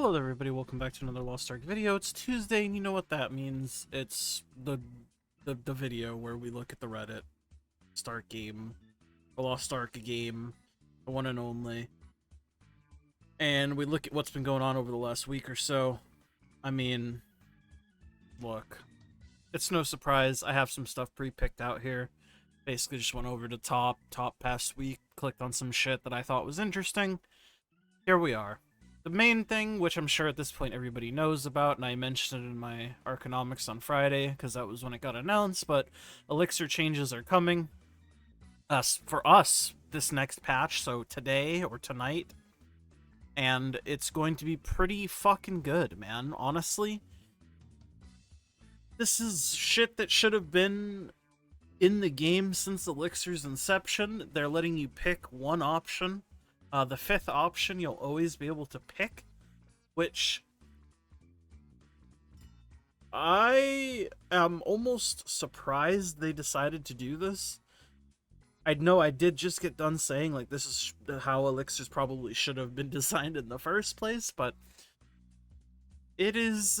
Hello there, everybody, welcome back to another Lost Ark video. It's Tuesday, and you know what that means. It's the video where we look at the Reddit Stark game, the Lost Ark game, the one and only. And we look at what's been going on over the last week or so. I mean, look, it's no surprise, I have some stuff pre-picked out here. Basically just went over to top past week, clicked on some shit that I thought was interesting. Here we are. The main thing, which I'm sure at this point everybody knows about, and I mentioned it in my Arconomics on Friday, because that was when it got announced, but Elixir changes are coming. For us, this next patch, so today or tonight, and it's going to be pretty fucking good, man, honestly. This is shit that should have been in the game since Elixir's inception. They're letting you pick one option. The fifth option you'll always be able to pick, which I am almost surprised they decided to do this. I know I did just get done saying, like, this is how Elixirs probably should have been designed in the first place, but it is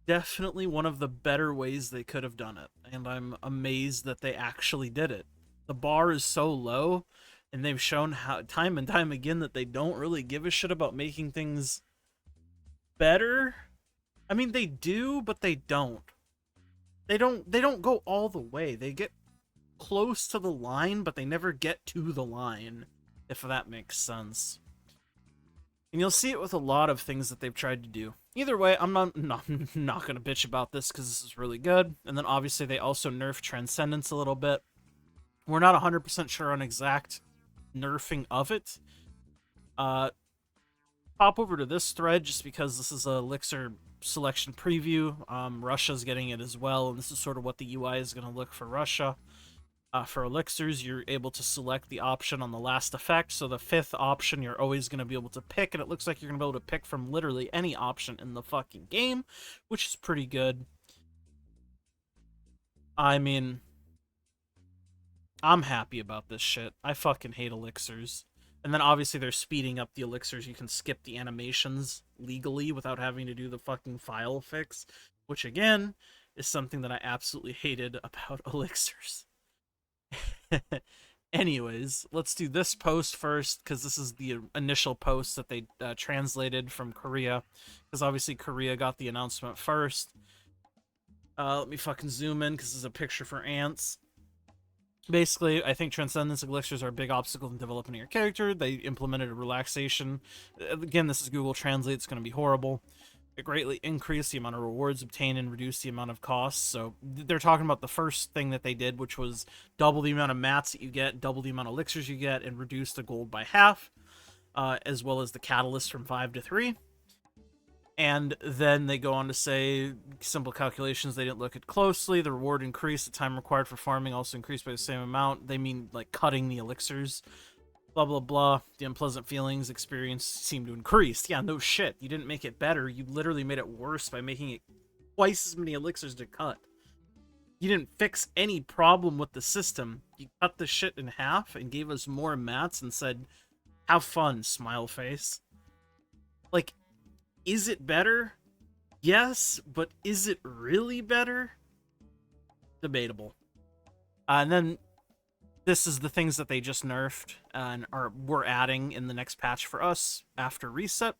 definitely one of the better ways they could have done it, and I'm amazed that they actually did it. The bar is so low, and they've shown how time and time again that they don't really give a shit about making things better. I mean, they do, but they don't. They don't go all the way. They get close to the line, but they never get to the line, if that makes sense. And you'll see it with a lot of things that they've tried to do. Either way, I'm not gonna bitch about this because this is really good. And then obviously they also nerfed Transcendence a little bit. We're not 100% sure on exact nerfing of it. Pop over to this thread just because this is a Elixir selection preview. Russia's getting it as well, and this is sort of what the UI is going to look for Russia. For Elixirs, you're able to select the option on the last effect, so the fifth option you're always going to be able to pick, and it looks like you're going to be able to pick from literally any option in the fucking game, which is pretty good. I mean, I'm happy about this shit. I fucking hate Elixirs. And then obviously they're speeding up the Elixirs. You can skip the animations legally without having to do the fucking file fix, which again is something that I absolutely hated about Elixirs. Anyways, let's do this post first, because this is the initial post that they translated from Korea, because obviously Korea got the announcement first. Let me fucking zoom in, because this is a picture for ants. Basically, I think Transcendence Elixirs are a big obstacle in developing your character. They implemented a relaxation. Again, this is Google Translate. It's going to be horrible. It greatly increased the amount of rewards obtained and reduced the amount of costs. So they're talking about the first thing that they did, which was double the amount of mats that you get, double the amount of elixirs you get, and reduce the gold by half, as well as the catalyst from 5 to 3. And then they go on to say, simple calculations, they didn't look at closely. The reward increased. The time required for farming also increased by the same amount. They mean, like, cutting the elixirs. Blah, blah, blah. The unpleasant feelings experienced seemed to increase. Yeah, no shit. You didn't make it better. You literally made it worse by making it twice as many elixirs to cut. You didn't fix any problem with the system. You cut the shit in half and gave us more mats and said, have fun, smile face. Like, is it better? Yes, but is it really better? Debatable. And then this is the things that they just nerfed and we're adding in the next patch for us after reset.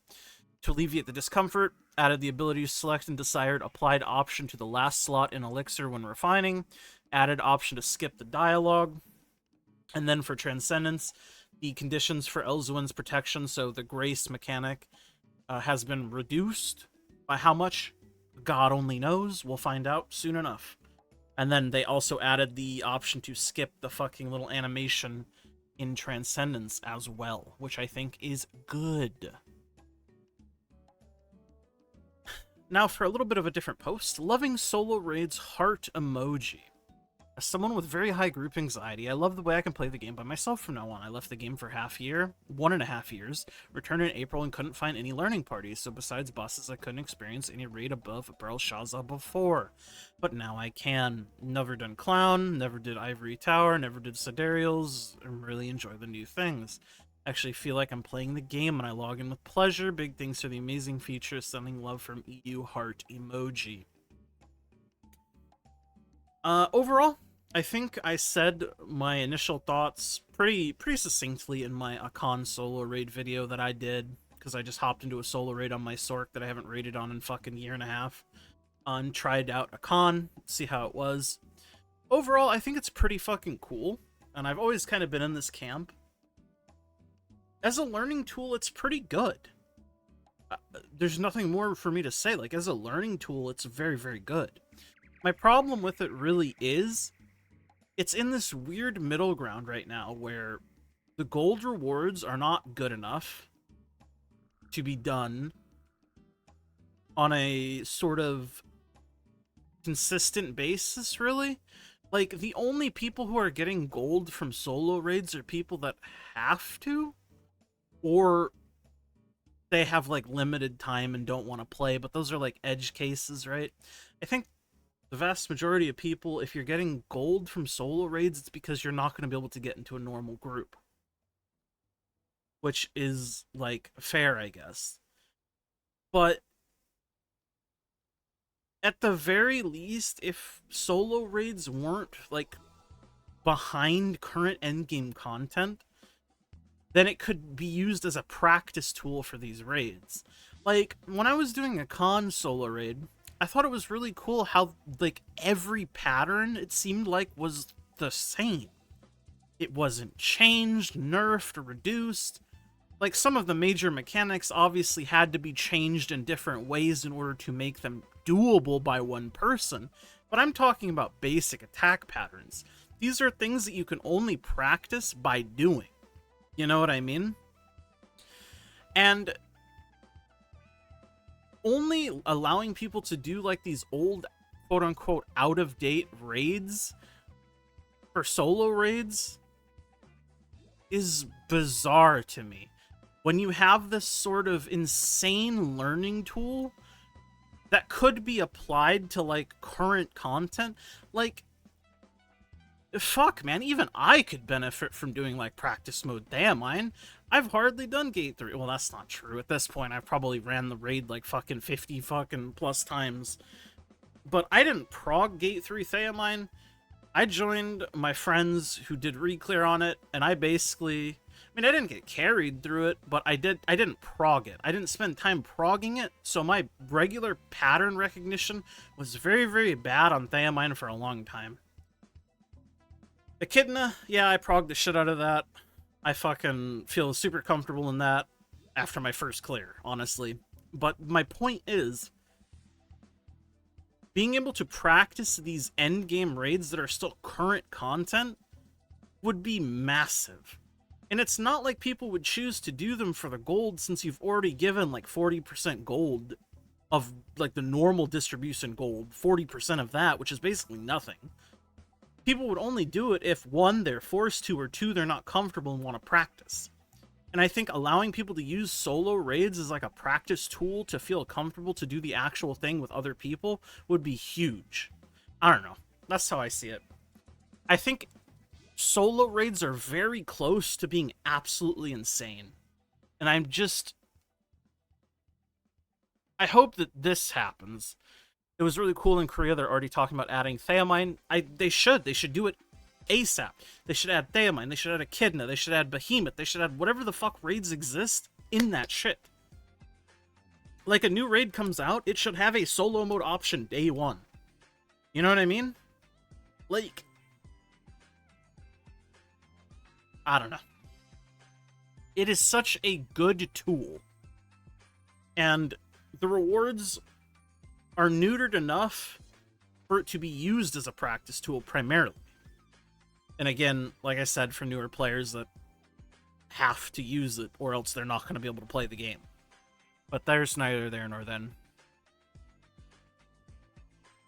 To alleviate the discomfort, added the ability to select and desired applied option to the last slot in Elixir when refining, added option to skip the dialogue, and then for Transcendence, the conditions for Elzuin's protection, so the grace mechanic, has been reduced. By how much? God only knows. We'll find out soon enough. And then they also added the option to skip the fucking little animation in Transcendence as well, which I think is good. Now for a little bit of a different post. Loving solo raids heart emoji. As someone with very high group anxiety, I love the way I can play the game by myself from now on. I left the game for 1.5 years, returned in April and couldn't find any learning parties, so besides bosses I couldn't experience any raid above Beryl Shaza before. But now I can. Never done Clown, never did Ivory Tower, never did Siderials, and really enjoy the new things. Actually feel like I'm playing the game when I log in with pleasure. Big things for the amazing feature. Sending love from EU heart emoji. Overall, I think I said my initial thoughts pretty succinctly in my Akan solo raid video that I did, because I just hopped into a solo raid on my Sork that I haven't raided on in fucking year and a half. And tried out Akan, see how it was. Overall, I think it's pretty fucking cool, and I've always kind of been in this camp. As a learning tool, it's pretty good. There's nothing more for me to say. Like, as a learning tool, it's very, very good. My problem with it really is, it's in this weird middle ground right now where the gold rewards are not good enough to be done on a sort of consistent basis, really. Like, the only people who are getting gold from solo raids are people that have to, or they have, like, limited time and don't want to play, but those are, like, edge cases, right? I think the vast majority of people, if you're getting gold from solo raids, it's because you're not going to be able to get into a normal group. Which is, like, fair, I guess. But at the very least, if solo raids weren't, like, behind current endgame content, then it could be used as a practice tool for these raids. Like, when I was doing a con solo raid, I thought it was really cool how, like, every pattern, it seemed like, was the same. It wasn't changed, nerfed, or reduced. Like, some of the major mechanics obviously had to be changed in different ways in order to make them doable by one person, but I'm talking about basic attack patterns. These are things that you can only practice by doing. You know what I mean? And only allowing people to do, like, these old, quote-unquote, out-of-date raids for solo raids is bizarre to me. When you have this sort of insane learning tool that could be applied to, like, current content, like, fuck, man, even I could benefit from doing, like, practice mode. Damn, I've hardly done Gate 3. Well, that's not true. At this point, I've probably ran the raid, like, fucking 50 fucking plus times. But I didn't prog Gate 3 Theamine. I joined my friends who did reclear on it, and I basically... I mean, I didn't get carried through it, but I didn't prog it. I didn't spend time progging it, so my regular pattern recognition was very, very bad on Theamine for a long time. Echidna, yeah, I progged the shit out of that. I fucking feel super comfortable in that after my first clear, honestly. But my point is, being able to practice these endgame raids that are still current content would be massive. And it's not like people would choose to do them for the gold, since you've already given, like, 40% gold of, like, the normal distribution gold. 40% of that, which is basically nothing. People would only do it if, one, they're forced to, or two, they're not comfortable and want to practice. And I think allowing people to use solo raids as, like, a practice tool to feel comfortable to do the actual thing with other people would be huge. I don't know. That's how I see it. I think solo raids are very close to being absolutely insane. And I hope that this happens. It was really cool in Korea. They're already talking about adding Theamine. They should do it ASAP. They should add Theamine. They should add Echidna. They should add Behemoth. They should add whatever the fuck raids exist in that shit. Like, a new raid comes out, it should have a solo mode option day one. You know what I mean? Like, I don't know. It is such a good tool. And the rewards are neutered enough for it to be used as a practice tool primarily. And again, like I said, for newer players that have to use it, or else they're not going to be able to play the game. But there's neither there nor then.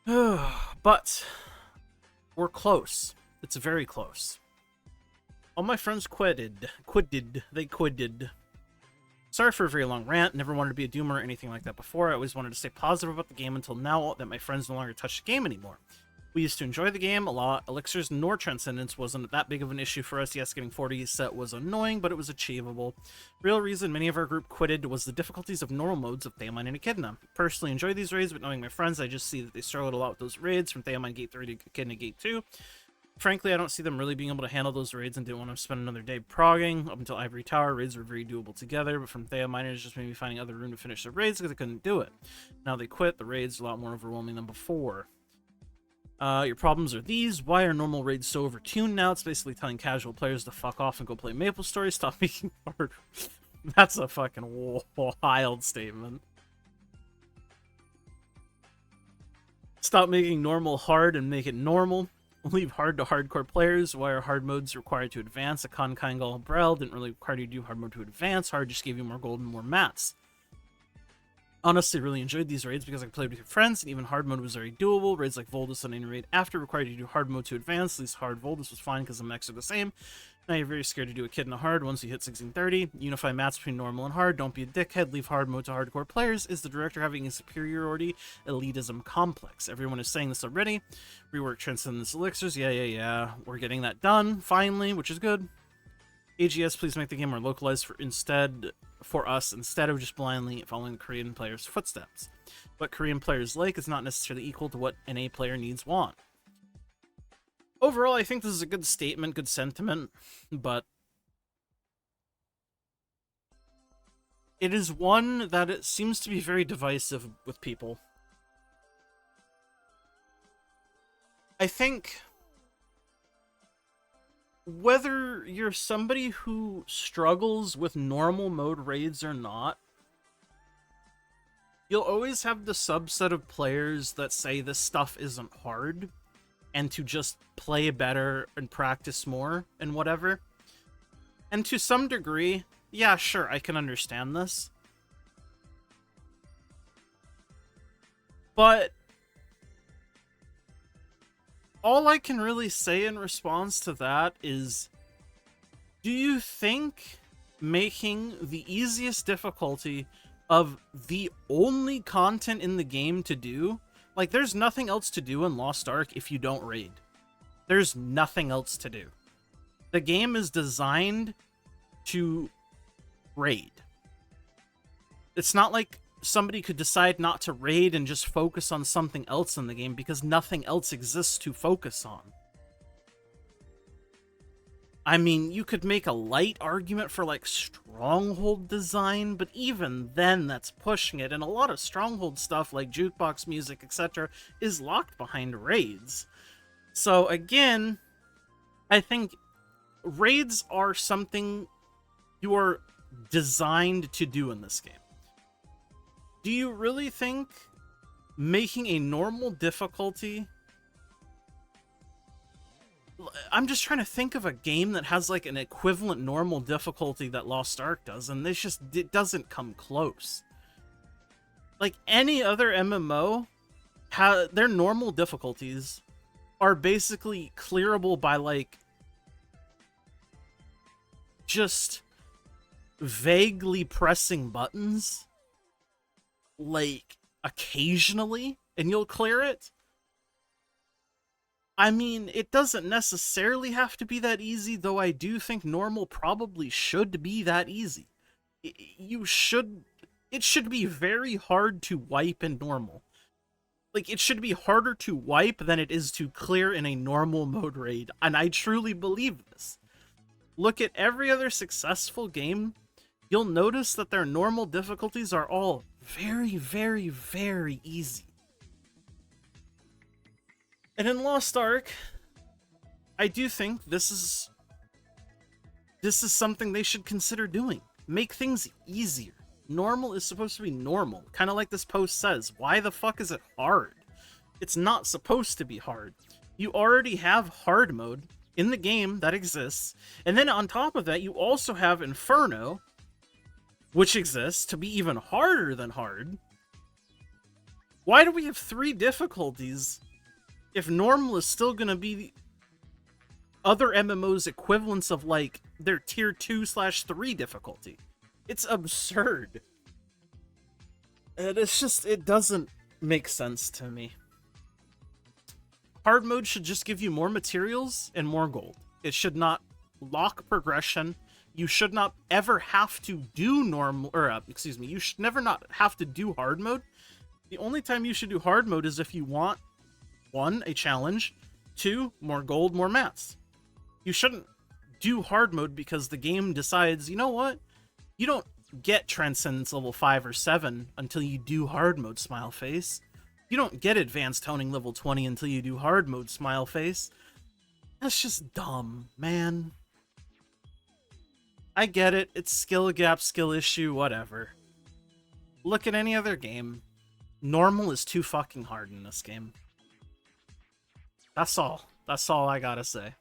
But we're close. It's very close. All my friends quitted. They quitted. Sorry for a very long rant. Never wanted to be a doomer or anything like that before. I always wanted to stay positive about the game until now that my friends no longer touch the game anymore. We used to enjoy the game a lot. Elixirs nor Transcendence wasn't that big of an issue for us. Yes, getting 40 set was annoying, but it was achievable. Real reason many of our group quitted was the difficulties of normal modes of Theomine and Echidna. Personally enjoy these raids, but knowing my friends, I just see that they struggled a lot with those raids from Theomine Gate 3 to Echidna Gate 2. Frankly, I don't see them really being able to handle those raids and didn't want to spend another day progging. Up until Ivory Tower, raids were very doable together, but from Theominers just maybe finding other room to finish the raids because they couldn't do it. Now they quit, the raids are a lot more overwhelming than before. Your problems are these. Why are normal raids so overtuned now? It's basically telling casual players to fuck off and go play Maple Story. Stop making hard. That's a fucking wild statement. Stop making normal hard and make it normal. Leave hard to hardcore players. Why are hard modes required to advance? A Kangal Brel didn't really require you to do hard mode to advance. Hard just gave you more gold and more mats. Honestly, really enjoyed these raids because I played with your friends, and even hard mode was very doable. Raids like Voldus on any raid after required you to do hard mode to advance. At least hard Voldus was fine because the mechs are the same. Now you're very scared to do Echidna hard once you hit 1630. Unify mats between normal and hard. Don't be a dickhead. Leave hard mode to hardcore players. Is the director having a superiority elitism complex? Everyone is saying this already. Rework Transcendence Elixirs. Yeah. We're getting that done, finally, which is good. AGS, please make the game more localized for us instead of just blindly following the Korean players' footsteps. What Korean players like is not necessarily equal to what NA player needs want. Overall, I think this is a good statement, good sentiment, but it is one that it seems to be very divisive with people. I think whether you're somebody who struggles with normal mode raids or not, you'll always have the subset of players that say this stuff isn't hard and to just play better and practice more and whatever. And to some degree, yeah, sure, I can understand this. But all I can really say in response to that is, do you think making the easiest difficulty of the only content in the game to do, like, there's nothing else to do in Lost Ark if you don't raid. There's nothing else to do. The game is designed to raid. It's not like somebody could decide not to raid and just focus on something else in the game because nothing else exists to focus on. I mean, you could make a light argument for, like, Stronghold design, but even then, that's pushing it. And a lot of Stronghold stuff, like jukebox music, etc., is locked behind raids. So, again, I think raids are something you are designed to do in this game. Do you really think making a normal difficulty... I'm just trying to think of a game that has, like, an equivalent normal difficulty that Lost Ark does, and it doesn't come close. Like, any other MMO, their normal difficulties are basically clearable by, like, just vaguely pressing buttons, like, occasionally, and you'll clear it. I mean, it doesn't necessarily have to be that easy, though I do think normal probably should be that easy. It should be very hard to wipe in normal. Like, it should be harder to wipe than it is to clear in a normal mode raid, and I truly believe this. Look at every other successful game, you'll notice that their normal difficulties are all very, very, very easy. And in Lost Ark, I do think this is something they should consider doing. Make things easier. Normal is supposed to be normal. Kind of like this post says. Why the fuck is it hard? It's not supposed to be hard. You already have hard mode in the game that exists. And then on top of that, you also have Inferno, which exists to be even harder than hard. Why do we have 3 difficulties if normal is still going to be other MMOs equivalents of, like, their tier 2/3 difficulty? It's absurd. And it's just, it doesn't make sense to me. Hard mode should just give you more materials and more gold. It should not lock progression. You should not ever have to do normal, or excuse me, you should never not have to do hard mode. The only time you should do hard mode is if you want, 1, a challenge, 2, more gold, more mats. You shouldn't do hard mode because the game decides, you know what? You don't get Transcendence level 5 or 7 until you do hard mode, smile face. You don't get Advanced Toning level 20 until you do hard mode, smile face. That's just dumb, man. I get it. It's skill gap, skill issue, whatever. Look at any other game. Normal is too fucking hard in this game. That's all. That's all I gotta say.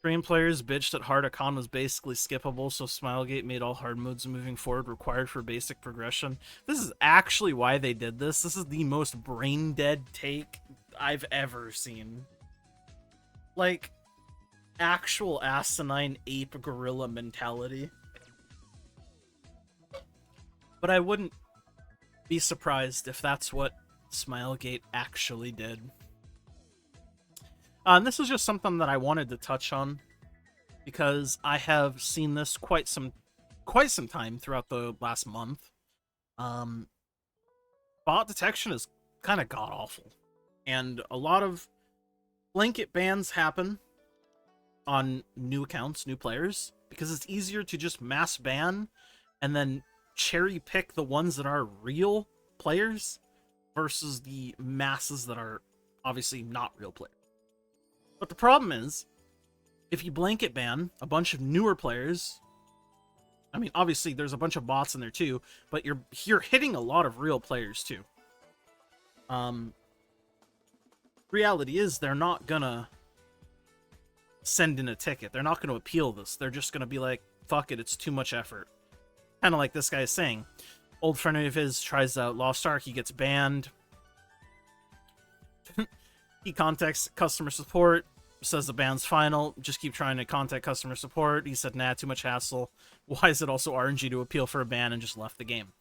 Korean players bitched that Hard Icon was basically skippable, so Smilegate made all hard modes moving forward required for basic progression. This is actually why they did this. This is the most brain-dead take I've ever seen. Like, actual asinine ape gorilla mentality. But I wouldn't be surprised if that's what Smilegate actually did. And this is just something that I wanted to touch on because I have seen this quite some time throughout the last month. Bot detection is kind of god-awful. And a lot of blanket bans happen on new accounts, new players, because it's easier to just mass ban and then cherry pick the ones that are real players versus the masses that are obviously not real players. But the problem is, if you blanket ban a bunch of newer players, I mean, obviously there's a bunch of bots in there too, but you're hitting a lot of real players too. Reality is they're not gonna send in a ticket. They're not gonna appeal this. They're just gonna be like, fuck it, it's too much effort. Kind of like this guy is saying. Old friend of his tries out Lost Ark, he gets banned. He contacts customer support, says the ban's final, just keep trying to contact customer support. He said, nah, too much hassle. Why is it also RNG to appeal for a ban, and just left the game.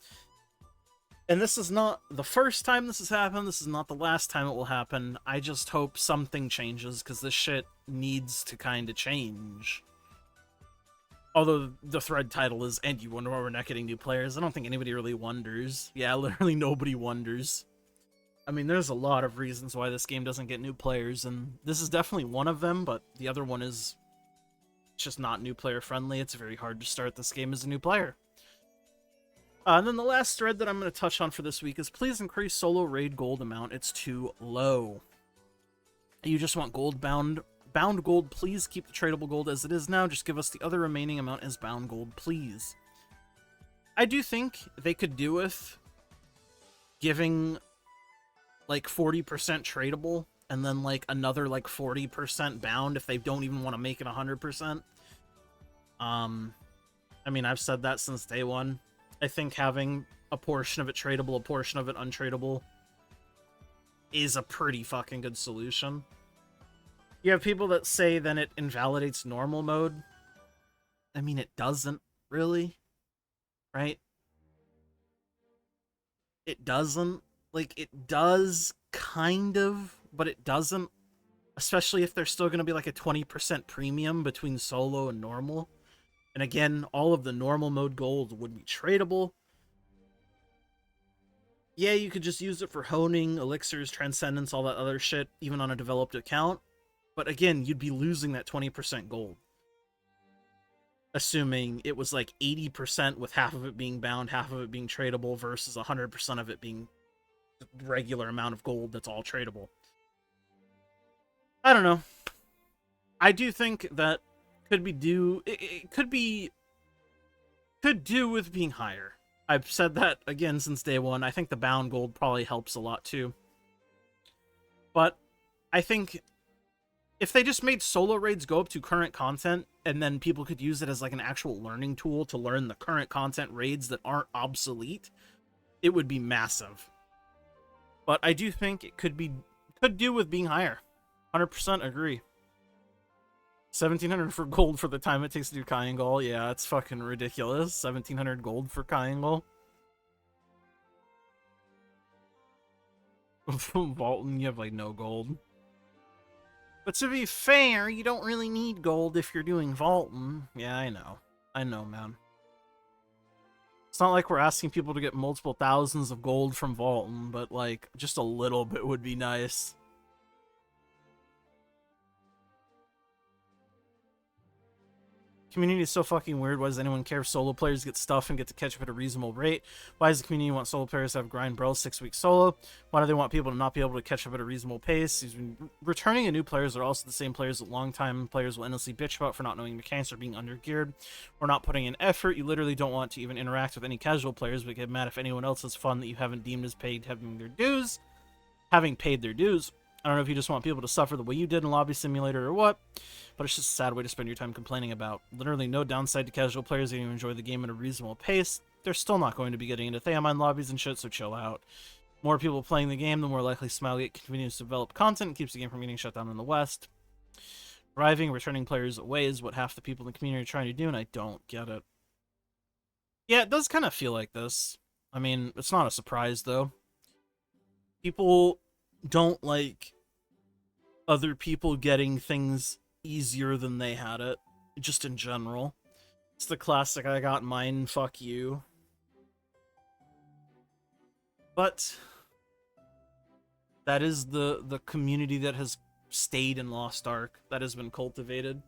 And this is not the first time this has happened. This is not the last time it will happen. I just hope something changes, because this shit needs to kind of change. Although the thread title is, and you wonder why we're not getting new players. I don't think anybody really wonders. Yeah, literally nobody wonders. I mean, there's a lot of reasons why this game doesn't get new players, and this is definitely one of them, but the other one is just not new player friendly. It's very hard to start this game as a new player. And then the last thread that I'm going to touch on for this week is please increase solo raid gold amount. It's too low. You just want gold bound gold. Please keep the tradable gold as it is now. Just give us the other remaining amount as bound gold, please. I do think they could do with giving like 40% tradable and then like another like 40% bound if they don't even want to make it 100%. I mean, I've said that since day one. I think having a portion of it tradable, a portion of it untradable is a pretty fucking good solution. You have people that say then it invalidates normal mode. I mean, it doesn't really, right? It doesn't. Like, it does, kind of, but it doesn't. Especially if there's still going to be like a 20% premium between solo and normal. And again, all of the normal mode gold would be tradable. Yeah, you could just use it for honing, elixirs, transcendence, all that other shit, even on a developed account. But again, you'd be losing that 20% gold. Assuming it was like 80% with half of it being bound, half of it being tradable, versus 100% of it being regular amount of gold that's all tradable. I don't know. I do think that could do with being higher. I've said that again since day one. I think the bound gold probably helps a lot too. But I think if they just made solo raids go up to current content and then people could use it as like an actual learning tool to learn the current content raids that aren't obsolete, it would be massive. But I do think it could do with being higher. 100% agree. 1,700 for gold for the time it takes to do Kyangal. Yeah, it's fucking ridiculous. 1,700 gold for Kyangal. Vaulton, you have like no gold. But to be fair, you don't really need gold if you're doing Vaulton. Yeah, I know. I know, man. It's not like we're asking people to get multiple thousands of gold from Vaulton, but like, just a little bit would be nice. Community is so fucking weird. Why does anyone care if solo players get stuff and get to catch up at a reasonable rate? Why does the community want solo players to have grind bro 6 weeks solo? Why do they want people to not be able to catch up at a reasonable pace? Returning and new players are also the same players that long-time players will endlessly bitch about for not knowing mechanics or being under-geared or not putting in effort. You literally don't want to even interact with any casual players, but get mad if anyone else has fun that you haven't deemed as paid having paid their dues. I don't know if you just want people to suffer the way you did in Lobby Simulator or what, but it's just a sad way to spend your time complaining about. Literally no downside to casual players getting to enjoy the game at a reasonable pace. They're still not going to be getting into Theamine lobbies and shit, so chill out. More people playing the game, the more likely Smiley continues to develop content and keeps the game from getting shut down in the West. Driving returning players away is what half the people in the community are trying to do, and I don't get it. Yeah, it does kind of feel like this. I mean, it's not a surprise, though. People don't like other people getting things easier than they had it, just in general. It's the classic I got mine, fuck you. But that is the community that has stayed in Lost Ark, that has been cultivated.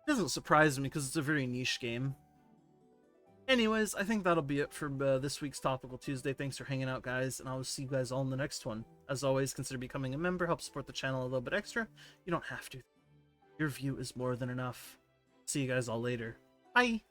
It doesn't surprise me because it's a very niche game. Anyways, I think that'll be it for this week's Topical Tuesday. Thanks for hanging out, guys, and I will see you guys all in the next one. As always, consider becoming a member. Help support the channel a little bit extra. You don't have to. Your view is more than enough. See you guys all later. Bye!